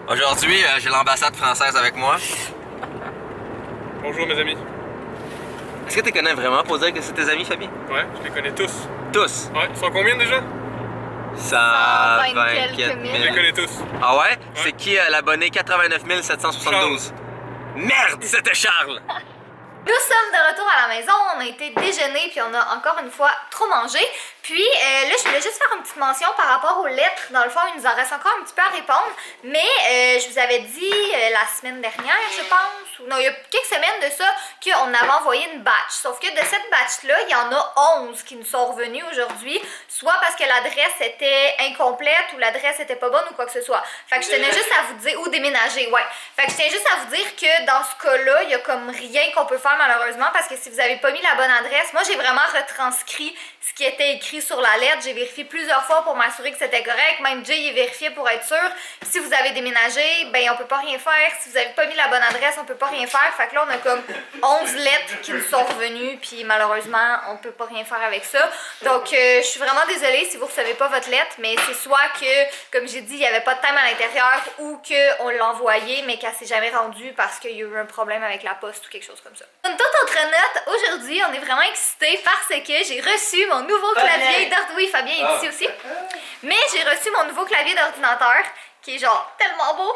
Aujourd'hui, j'ai l'ambassade française avec moi. Bonjour mes amis. Est-ce que tu connais vraiment pour dire que c'est tes amis, Fabien? Ouais, je les connais tous. Tous? Ouais, ils sont combien déjà? 124 Je 000. les connais tous. Ah ouais? C'est qui l'abonné 89 772? Merde, c'était Charles! Nous sommes de retour à la maison, on a été déjeuner puis on a encore une fois trop mangé. Puis là, je voulais juste faire une petite mention par rapport aux lettres. Dans le fond, il nous en reste encore un petit peu à répondre. Mais je vous avais dit la semaine dernière, je pense, ou non, il y a quelques semaines de ça, qu'on avait envoyé une batch. Sauf que de cette batch-là, il y en a 11 qui nous sont revenus aujourd'hui. Soit parce que l'adresse était incomplète ou l'adresse était pas bonne ou quoi que ce soit. Fait que je tenais juste à vous dire, ou déménager, ouais. Fait que je tiens juste à vous dire que dans ce cas-là, il y a comme rien qu'on peut faire malheureusement parce que si vous avez pas mis la bonne adresse, moi j'ai vraiment retranscrit ce qui était écrit sur la lettre. J'ai vérifié plusieurs fois pour m'assurer que c'était correct. Même Jay il vérifié pour être sûr. Puis si vous avez déménagé, ben on peut pas rien faire. Si vous avez pas mis la bonne adresse, on peut pas rien faire. Fait que là on a comme 11 lettres qui nous sont revenues. Puis malheureusement, on peut pas rien faire avec ça. Donc je suis vraiment désolée si vous recevez pas votre lettre. Mais c'est soit que, comme j'ai dit, il y avait pas de thème à l'intérieur ou qu'on l'a envoyé mais qu'elle s'est jamais rendue parce qu'il y a eu un problème avec la poste ou quelque chose comme ça. Une toute autre note, aujourd'hui on est vraiment excités parce que j'ai reçu mon nouveau clavier d'ordinateur. Oui, Fabien est ici aussi. Mais j'ai reçu mon nouveau clavier d'ordinateur qui est genre tellement beau.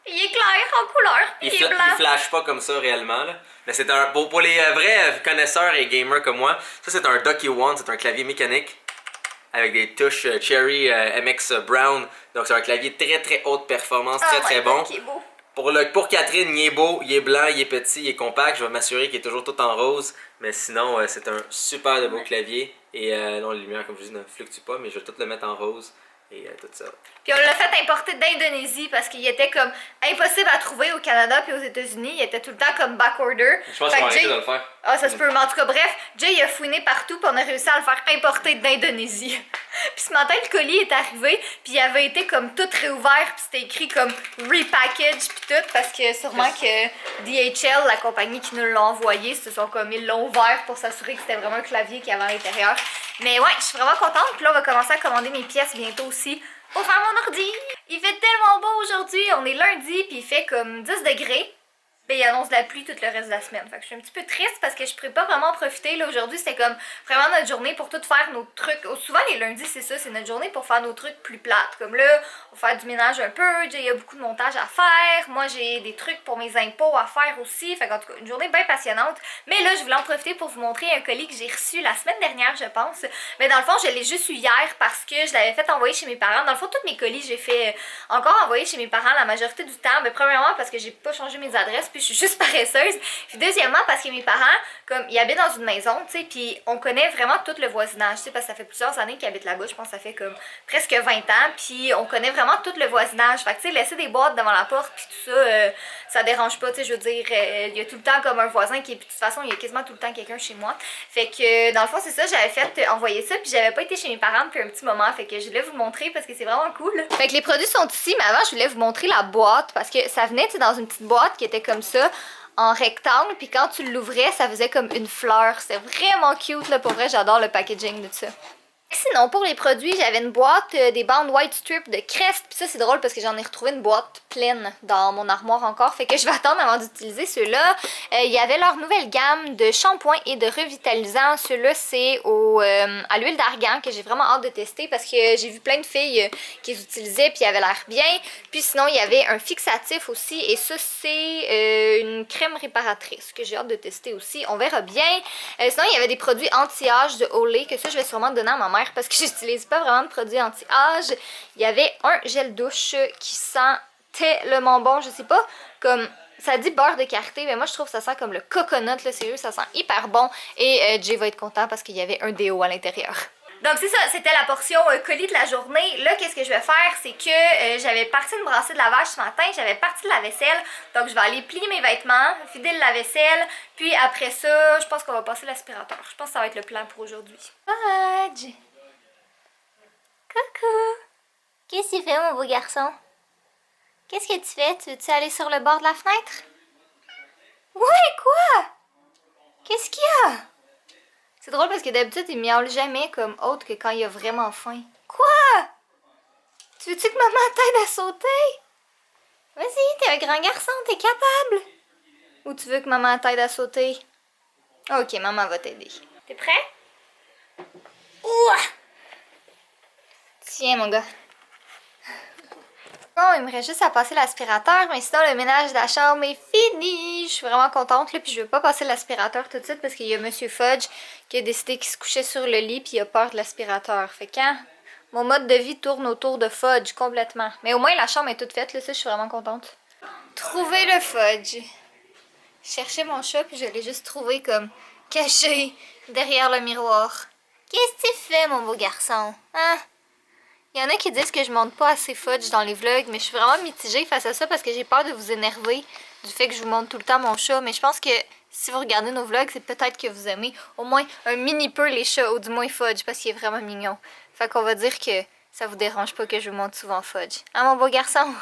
Il est clair en couleur, il est blanc. Il flash pas comme ça réellement, là. Mais c'est un. Pour les vrais connaisseurs et gamers comme moi, ça c'est un Ducky One, c'est un clavier mécanique avec des touches Cherry MX Brown. Donc c'est un clavier très haute performance, très bon. Qui est beau. Pour Catherine, il est beau, il est blanc, il est petit, il est compact. Je vais m'assurer qu'il est toujours tout en rose. Mais sinon, c'est un super de beau clavier. Et non, les lumières, comme je dis, ne fluctuent pas, mais je vais tout le mettre en rose. Et tout ça. Puis on l'a fait importer d'Indonésie parce qu'il était comme impossible à trouver au Canada puis aux États-Unis. Il était tout le temps comme backorder. Je pense qu'on va arrêter de le faire. Ah, ça se peut. Mais en tout cas, bref, Jay il a fouiné partout puis on a réussi à le faire importer d'Indonésie. Puis ce matin, le colis est arrivé puis il avait été comme tout réouvert puis c'était écrit comme repackage puis tout parce que sûrement que DHL, la compagnie qui nous l'a envoyé, se sont comme ils l'ont ouvert pour s'assurer que c'était vraiment un clavier qu'il y avait à l'intérieur. Mais ouais, je suis vraiment contente. Puis là, on va commencer à commander mes pièces bientôt aussi pour faire mon ordi. Il fait tellement beau aujourd'hui. On est lundi, puis il fait comme 10 degrés. Ben, il annonce de la pluie tout le reste de la semaine. Fait que je suis un petit peu triste parce que je pourrais pas vraiment en profiter. Là, aujourd'hui, c'était comme vraiment notre journée pour tout faire nos trucs. Souvent, les lundis, c'est ça. C'est notre journée pour faire nos trucs plus plates. Comme là, on va faire du ménage un peu. Il y a beaucoup de montage à faire. Moi, j'ai des trucs pour mes impôts à faire aussi. Fait qu'en tout cas, une journée bien passionnante. Mais là, je voulais en profiter pour vous montrer un colis que j'ai reçu la semaine dernière, je pense. Mais dans le fond, je l'ai juste eu hier parce que je l'avais fait envoyer chez mes parents. Dans le fond, tous mes colis, j'ai fait encore envoyer chez mes parents la majorité du temps. Mais premièrement, parce que j'ai pas changé mes adresses. Puis je suis juste paresseuse. Puis deuxièmement, parce que mes parents, comme ils habitent dans une maison, tu sais, puis on connaît vraiment tout le voisinage, tu sais, parce que ça fait plusieurs années qu'ils habitent là-bas, je pense que ça fait comme presque 20 ans, puis on connaît vraiment tout le voisinage. Fait que tu sais, laisser des boîtes devant la porte, puis tout ça, ça dérange pas, tu sais, je veux dire, il y a tout le temps comme un voisin qui est, puis de toute façon, il y a quasiment tout le temps quelqu'un chez moi. Fait que dans le fond, c'est ça, j'avais fait envoyer ça, puis j'avais pas été chez mes parents depuis un petit moment, fait que je voulais vous montrer parce que c'est vraiment cool. Fait que les produits sont ici, mais avant, je voulais vous montrer la boîte parce que ça venait, tu sais, dans une petite boîte qui était comme ça, en rectangle, puis quand tu l'ouvrais, ça faisait comme une fleur. C'était vraiment cute, là, pour vrai, j'adore le packaging de ça. Sinon, pour les produits, j'avais une boîte des bandes white strip de Crest. Puis ça, c'est drôle parce que j'en ai retrouvé une boîte pleine dans mon armoire encore. Fait que je vais attendre avant d'utiliser ceux-là. Il y avait leur nouvelle gamme de shampoings et de revitalisants. Ceux-là, c'est à l'huile d'argan que j'ai vraiment hâte de tester parce que j'ai vu plein de filles qui les utilisaient puis ils avaient l'air bien. Puis sinon, il y avait un fixatif aussi. Et ça, c'est une crème réparatrice que j'ai hâte de tester aussi. On verra bien. Sinon, il y avait des produits anti-âge de Olay que ça, je vais sûrement donner à ma mère parce que j'utilise pas vraiment de produits anti-âge. Il y avait un gel douche qui sent tellement bon, je sais pas, comme ça dit beurre de karité, mais moi je trouve que ça sent comme le coconut, là, sérieux, ça sent hyper bon. Et Jay va être content parce qu'il y avait un déo à l'intérieur. Donc c'est ça, c'était la portion colis de la journée. Là, qu'est-ce que je vais faire, c'est que j'avais parti une brassée de lavage ce matin, j'avais parti de la vaisselle, donc je vais aller plier mes vêtements, vider le lave-vaisselle, puis après ça, je pense qu'on va passer l'aspirateur. Je pense que ça va être le plan pour aujourd'hui. Fudge! Coucou! Qu'est-ce que tu fais, mon beau garçon? Qu'est-ce que tu fais? Tu veux-tu aller sur le bord de la fenêtre? Ouais, quoi? Qu'est-ce qu'il y a? C'est drôle parce que d'habitude, il miaule jamais comme autre que quand il a vraiment faim. Quoi? Tu Tu veux-tu que maman t'aide à sauter? Vas-y, t'es un grand garçon, t'es capable. Ou tu veux que maman t'aide à sauter? Ok, maman va t'aider. T'es prêt? Ouah! Tiens, mon gars. Bon, il me reste juste à passer l'aspirateur, mais sinon le ménage de la chambre est fini. Je suis vraiment contente, là, puis je veux pas passer l'aspirateur tout de suite parce qu'il y a Monsieur Fudge qui a décidé qu'il se couchait sur le lit puis il a peur de l'aspirateur. Fait que mon mode de vie tourne autour de Fudge complètement. Mais au moins la chambre est toute faite, là, ça je suis vraiment contente. Trouver le Fudge. Je cherchais mon chat puis je l'ai juste trouvé comme caché derrière le miroir. Qu'est-ce que tu fais, mon beau garçon? Hein? Il y en a qui disent que je montre pas assez Fudge dans les vlogs, mais je suis vraiment mitigée face à ça parce que j'ai peur de vous énerver du fait que je vous montre tout le temps mon chat. Mais je pense que si vous regardez nos vlogs, c'est peut-être que vous aimez au moins un mini peu les chats, ou du moins Fudge, parce qu'il est vraiment mignon. Fait qu'on va dire que ça vous dérange pas que je vous montre souvent Fudge. Hein, mon beau garçon?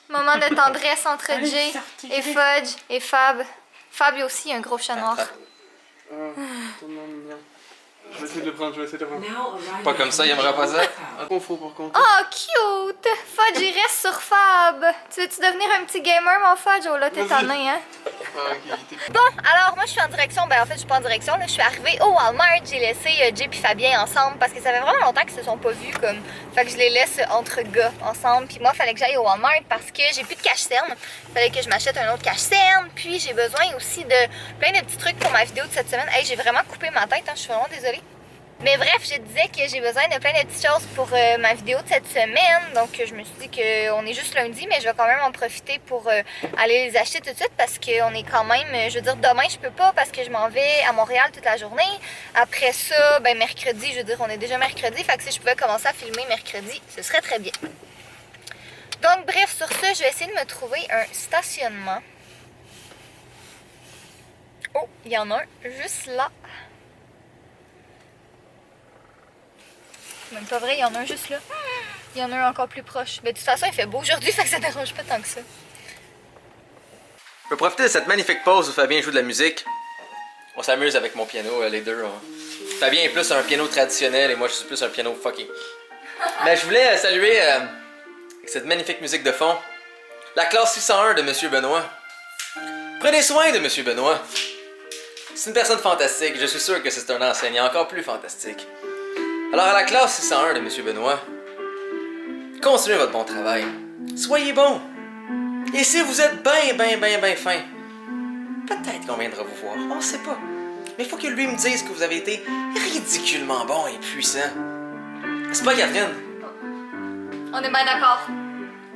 Moment de tendresse entre Jay et Fudge et Fab. Fab est aussi un gros chat noir. Je vais essayer de le prendre, je vais essayer de le prendre. Pas comme ça, il aimerait pas ça. Confort par contre. Oh, cute! Fudge, il reste sur Fab. Tu veux-tu devenir un petit gamer, mon Fudge? Oh là, t'es tanné, hein? Bon, alors moi je suis en direction, ben en fait je suis pas en direction, là, je suis arrivée au Walmart, j'ai laissé Jay et Fabien ensemble parce que ça fait vraiment longtemps qu'ils se sont pas vus comme, fait que je les laisse entre gars ensemble, puis moi fallait que j'aille au Walmart parce que j'ai plus de cache-cerne, fallait que je m'achète un autre cache-cerne, puis j'ai besoin aussi de plein de petits trucs pour ma vidéo de cette semaine. Hey, j'ai vraiment coupé ma tête, hein, je suis vraiment désolée. Mais bref, je disais que j'ai besoin de plein de petites choses pour ma vidéo de cette semaine. Donc je me suis dit qu'on est juste lundi, mais je vais quand même en profiter pour aller les acheter tout de suite parce qu'on est quand même, je veux dire, demain je peux pas parce que je m'en vais à Montréal toute la journée. Après ça, ben mercredi, je veux dire, on est déjà mercredi, fait que si je pouvais commencer à filmer mercredi, ce serait très bien. Donc bref, sur ce, je vais essayer de me trouver un stationnement. Oh, il y en a un juste là. Même pas vrai, il y en a un juste là. Il y en a un encore plus proche. Mais de toute façon, il fait beau aujourd'hui, fait que ça dérange pas tant que ça. Je peux profiter de cette magnifique pause où Fabien joue de la musique. On s'amuse avec mon piano, les deux. Fabien est plus un piano traditionnel et moi je suis plus un piano fucké. Mais je voulais saluer, avec cette magnifique musique de fond, la classe 601 de Monsieur Benoît. Prenez soin de Monsieur Benoît. C'est une personne fantastique, je suis sûr que c'est un enseignant encore plus fantastique. Alors à la classe 601 de Monsieur Benoît, continuez votre bon travail. Soyez bon. Et si vous êtes ben fin, peut-être qu'on viendra vous voir, on sait pas. Mais il faut que lui me dise que vous avez été ridiculement bon et puissant. C'est pas Catherine? On est bien d'accord.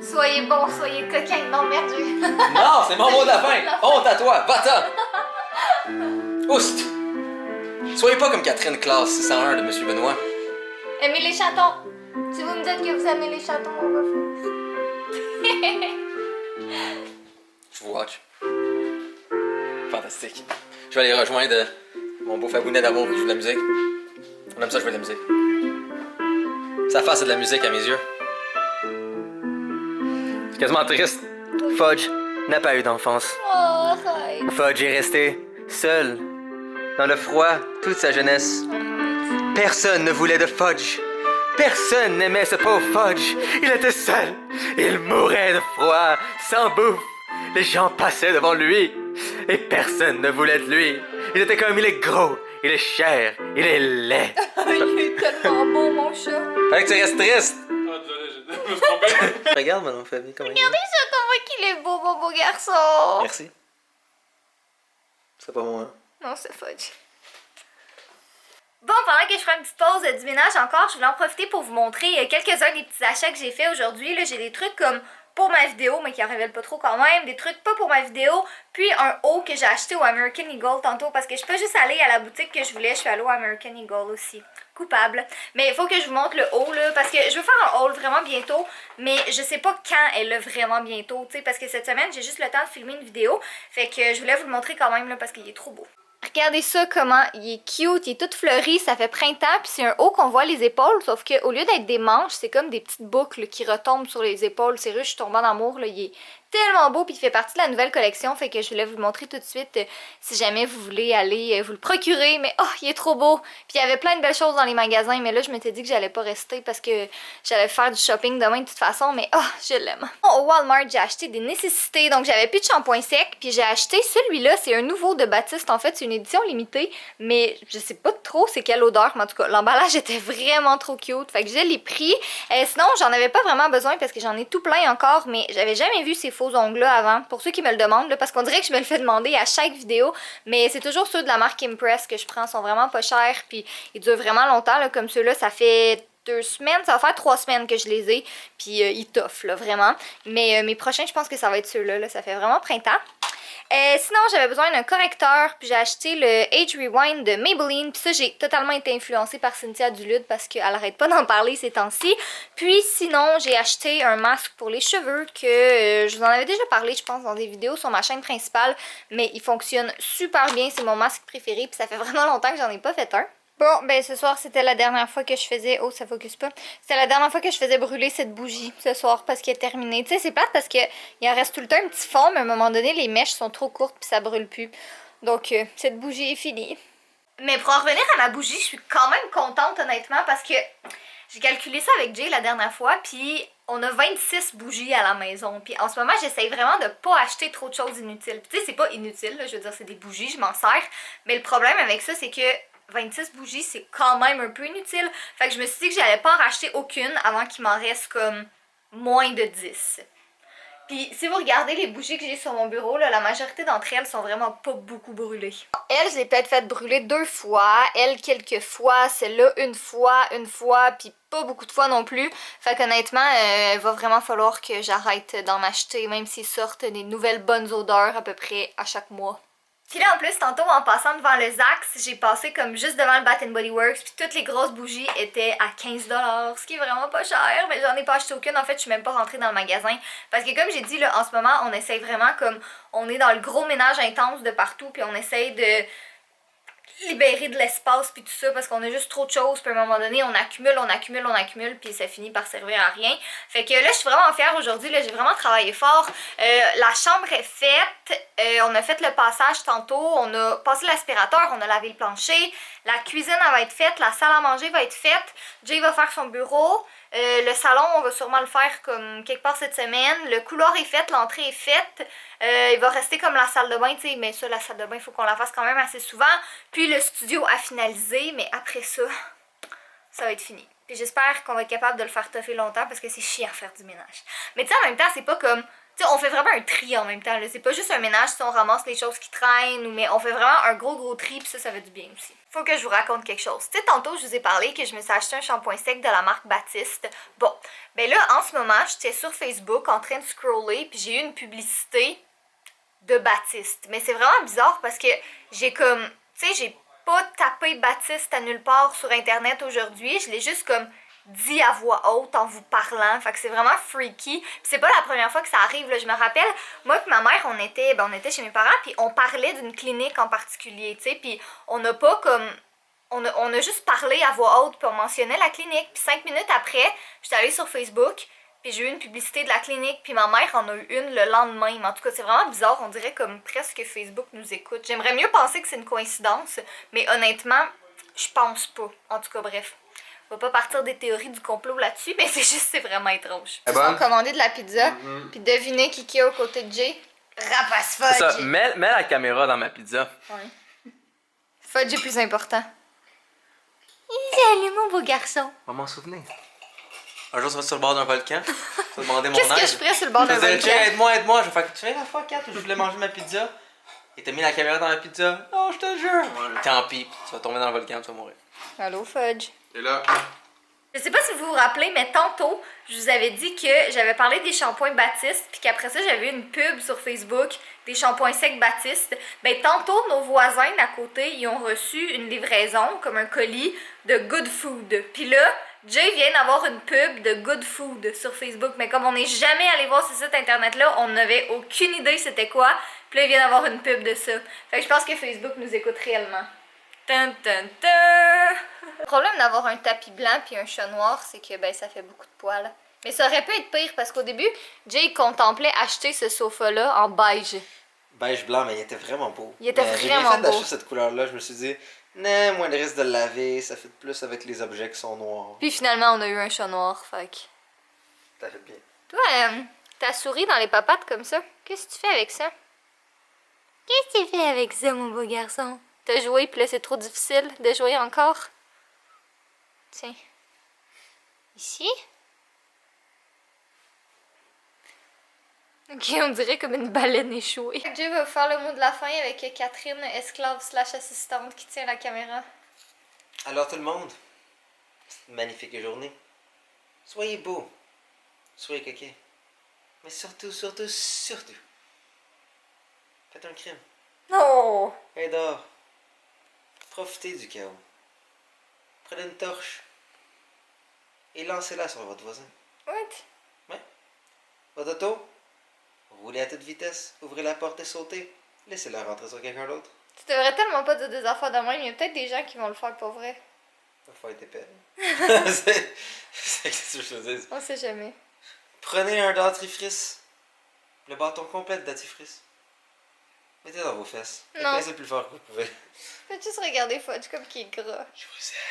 Soyez bon, soyez coquin. Non, merde. Non, c'est mon mot de la fin. Honte à toi, va-t'en. Oust. Soyez pas comme Catherine, classe 601 de Monsieur Benoît. Aimez les chatons. Si vous me dites que vous aimez les chatons, on va faire. Je vous watch. Fantastique. Je vais aller rejoindre mon beau Fabounet d'amour qui joue de la musique. On aime ça jouer de la musique. Sa face, c'est de la musique à mes yeux. C'est quasiment triste. Fudge n'a pas eu d'enfance. Oh, arrête. Fudge est resté seul, dans le froid, toute sa jeunesse. Personne ne voulait de Fudge. Personne n'aimait ce pauvre Fudge. Il était seul. Il mourait de froid, sans bouffe. Les gens passaient devant lui et personne ne voulait de lui. Il était comme il est gros, il est cher, il est laid. Il est tellement beau, mon chat. Fait que tu restes triste. Ah, désolé, je me suis trompé. Regarde, madame Fabien, comment il est. Regardez ça, comment qu'il est beau, mon beau garçon. Merci. C'est pas moi. Non, c'est Fudge. Bon, pendant que je ferai une petite pause du ménage encore, je voulais en profiter pour vous montrer quelques-uns des petits achats que j'ai fait aujourd'hui. Là, j'ai des trucs comme pour ma vidéo, mais qui en révèlent pas trop quand même. Des trucs pas pour ma vidéo. Puis un haut que j'ai acheté au American Eagle tantôt parce que je suis pas juste allée à la boutique que je voulais, je suis allée au American Eagle aussi. Coupable. Mais il faut que je vous montre le haul là, parce que je veux faire un haul vraiment bientôt, mais je sais pas quand elle l'a vraiment bientôt, tu sais, parce que cette semaine j'ai juste le temps de filmer une vidéo, fait que je voulais vous le montrer quand même là parce qu'il est trop beau. Regardez ça comment il est cute, il est tout fleuri, ça fait printemps, puis c'est un haut qu'on voit les épaules, sauf qu'au lieu d'être des manches, c'est comme des petites boucles qui retombent sur les épaules. C'est vrai, je suis tombée en amour, là, il est tellement beau, puis il fait partie de la nouvelle collection, fait que je voulais vous le montrer tout de suite si jamais vous voulez aller vous le procurer, mais oh, il est trop beau! Puis il y avait plein de belles choses dans les magasins, mais là, je m'étais dit que j'allais pas rester parce que j'allais faire du shopping demain de toute façon, mais oh, je l'aime. Au Walmart, j'ai acheté des nécessités, donc j'avais plus de shampoing sec, puis j'ai acheté celui-là, c'est un nouveau de Baptiste, en fait, c'est une édition limitée, mais je sais pas trop c'est quelle odeur, mais en tout cas, l'emballage était vraiment trop cute, fait que je l'ai pris. Sinon, j'en avais pas vraiment besoin parce que j'en ai tout plein encore, mais j'avais jamais vu ces faux ongles là avant, pour ceux qui me le demandent, là, parce qu'on dirait que je me le fais demander à chaque vidéo, mais c'est toujours ceux de la marque Impress que je prends, ils sont vraiment pas chers, puis ils durent vraiment longtemps, là, comme ceux-là, ça fait 2 semaines, ça va faire 3 semaines que je les ai, puis ils toffent, là, vraiment. Mais mes prochains, je pense que ça va être ceux-là, là, ça fait vraiment printemps. Sinon, j'avais besoin d'un correcteur, puis j'ai acheté le Age Rewind de Maybelline, puis ça, j'ai totalement été influencée par Cynthia Duluth parce qu'elle arrête pas d'en parler ces temps-ci. Puis sinon, j'ai acheté un masque pour les cheveux que je vous en avais déjà parlé, je pense, dans des vidéos sur ma chaîne principale, mais il fonctionne super bien, c'est mon masque préféré, puis ça fait vraiment longtemps que j'en ai pas fait un. Bon, ben ce soir, c'était la dernière fois que je faisais... Oh, ça focus pas. C'était la dernière fois que je faisais brûler cette bougie ce soir parce qu'elle est terminée. Tu sais, c'est plate parce qu'il en reste tout le temps un petit fond, mais à un moment donné, les mèches sont trop courtes puis ça brûle plus. Donc, cette bougie est finie. Mais pour en revenir à ma bougie, je suis quand même contente, honnêtement, parce que j'ai calculé ça avec Jay la dernière fois, puis on a 26 bougies à la maison. Puis en ce moment, j'essaye vraiment de pas acheter trop de choses inutiles. Tu sais, c'est pas inutile, là, je veux dire, c'est des bougies, je m'en sers. Mais le problème avec ça, c'est que 26 bougies, c'est quand même un peu inutile. Fait que je me suis dit que j'allais pas en racheter aucune avant qu'il m'en reste comme moins de 10. Puis si vous regardez les bougies que j'ai sur mon bureau, là, la majorité d'entre elles sont vraiment pas beaucoup brûlées. Elle, je l'ai peut-être fait brûler 2 fois, elle quelques fois, celle-là une fois, puis pas beaucoup de fois non plus. Fait qu'honnêtement, il va vraiment falloir que j'arrête d'en acheter, même s'ils sortent des nouvelles bonnes odeurs à peu près à chaque mois. Puis là, en plus, tantôt, en passant devant le Zax, j'ai passé comme juste devant le Bath Body Works, puis toutes les grosses bougies étaient à 15$, ce qui est vraiment pas cher, mais j'en ai pas acheté aucune. En fait, je suis même pas rentrée dans le magasin, parce que comme j'ai dit, là, en ce moment, on essaye vraiment comme, on est dans le gros ménage intense de partout, puis on essaye de libérer de l'espace puis tout ça parce qu'on a juste trop de choses, puis à un moment donné on accumule puis ça finit par servir à rien. Fait que là je suis vraiment fière aujourd'hui, là j'ai vraiment travaillé fort. La chambre est faite, on a fait le passage tantôt, on a passé l'aspirateur, on a lavé le plancher, la cuisine elle va être faite, la salle à manger va être faite, Jay va faire son bureau. Le salon, on va sûrement le faire comme quelque part cette semaine. Le couloir est fait, l'entrée est faite. Il va rester comme la salle de bain, tu sais, mais ça, la salle de bain, il faut qu'on la fasse quand même assez souvent. Puis le studio à finaliser, mais après ça, ça va être fini. Puis j'espère qu'on va être capable de le faire toffer longtemps parce que c'est chiant à faire du ménage. Mais tu sais, en même temps, c'est pas comme... Tu sais, on fait vraiment un tri en même temps. C'est pas juste un ménage si on ramasse les choses qui traînent, mais on fait vraiment un gros tri, puis ça fait du bien aussi. Faut que je vous raconte quelque chose. Tu sais, tantôt, je vous ai parlé que je me suis acheté un shampoing sec de la marque Baptiste. Bon, ben là, en ce moment, j'étais sur Facebook en train de scroller, puis j'ai eu une publicité de Baptiste. Mais c'est vraiment bizarre parce que j'ai comme... Tu sais, j'ai pas tapé Baptiste à nulle part sur Internet aujourd'hui. Je l'ai juste comme... dit à voix haute en vous parlant, fait que c'est vraiment freaky. Puis c'est pas la première fois que ça arrive, là. Je me rappelle, moi et ma mère, on était chez mes parents, puis on parlait d'une clinique en particulier, tu sais, puis on n'a pas comme... On a juste parlé à voix haute, puis on mentionnait la clinique, puis 5 minutes après, j'étais allée sur Facebook, puis j'ai eu une publicité de la clinique, puis ma mère en a eu une le lendemain. Mais en tout cas, c'est vraiment bizarre, on dirait comme presque Facebook nous écoute. J'aimerais mieux penser que c'est une coïncidence, mais honnêtement, je pense pas. En tout cas, bref. On va pas partir des théories du complot là-dessus, mais c'est vraiment étrange. Ils ont commandé de la pizza, puis devinez qui est aux côtés de Jay. Rapace Fudge! C'est ça, mets la caméra dans ma pizza. Ouais. Fudge est plus important. Salut mon beau garçon! On va m'en souvenir. Un jour, tu vas sur le bord d'un volcan, tu vas demander mon aide. Qu'est-ce que je ferais sur le bord d'un volcan? Je vais dire, aide-moi. Je vais faire, tu fais la fois 4 où je voulais manger ma pizza. Et t'as mis la caméra dans la pizza. Non, je te jure. Tant pis, tu vas tomber dans le volcan, tu vas mourir. Allô, Fudge? Et là, Je sais pas si vous vous rappelez, mais tantôt, je vous avais dit que j'avais parlé des shampoings Baptiste, puis qu'après ça, j'avais une pub sur Facebook des shampoings secs Baptiste. Ben, tantôt, nos voisins d'à côté, ils ont reçu une livraison, comme un colis, de Good Food. Puis là, Jay vient d'avoir une pub de Good Food sur Facebook, mais comme on n'est jamais allé voir ce site internet-là, on n'avait aucune idée c'était quoi. Puis là, il vient d'avoir une pub de ça. Fait que je pense que Facebook nous écoute réellement. Dun, dun, dun. Le problème d'avoir un tapis blanc puis un chat noir, c'est que ben ça fait beaucoup de poils. Mais ça aurait pu être pire parce qu'au début, Jay contemplait acheter ce sofa-là en beige. Beige blanc, mais il était vraiment beau. Il était J'ai vraiment bien fait beau. d'acheter cette couleur-là. Je me suis dit, non, moins de risque de le laver. Ça fait plus avec les objets qui sont noirs. Puis finalement, on a eu un chat noir, fait que... T'as fait bien. Toi, t'as souri dans les papates comme ça. Qu'est-ce que tu fais avec ça? Qu'est-ce que tu fais avec ça, mon beau garçon? T'as joué, puis là, c'est trop difficile de jouer encore. Tiens. Ici? Ok, on dirait comme une baleine échouée. Jay va faire le mot de la fin avec Catherine, esclave / assistante, qui tient la caméra. Alors tout le monde, c'est une magnifique journée. Soyez beaux. Soyez coquets. Mais surtout, faites un crime. Non! Allez dehors. Profitez du chaos. Prenez une torche. Et lancez-la sur votre voisin. What? Ouais. Votre auto. Roulez à toute vitesse. Ouvrez la porte et sautez. Laissez-la rentrer sur quelqu'un d'autre. Tu devrais tellement pas dire des affaires de même. Il y a peut-être des gens qui vont le faire pour vrai. Il faut être épais. C'est ce que je te dis. On sait jamais. Prenez un dentifrice. Le bâton complet de dentifrice. Mettez dans vos fesses. Non. Faites le plus fort que vous pouvez. Fais juste regarder Fudge comme qu'il est gras. Je vous aime.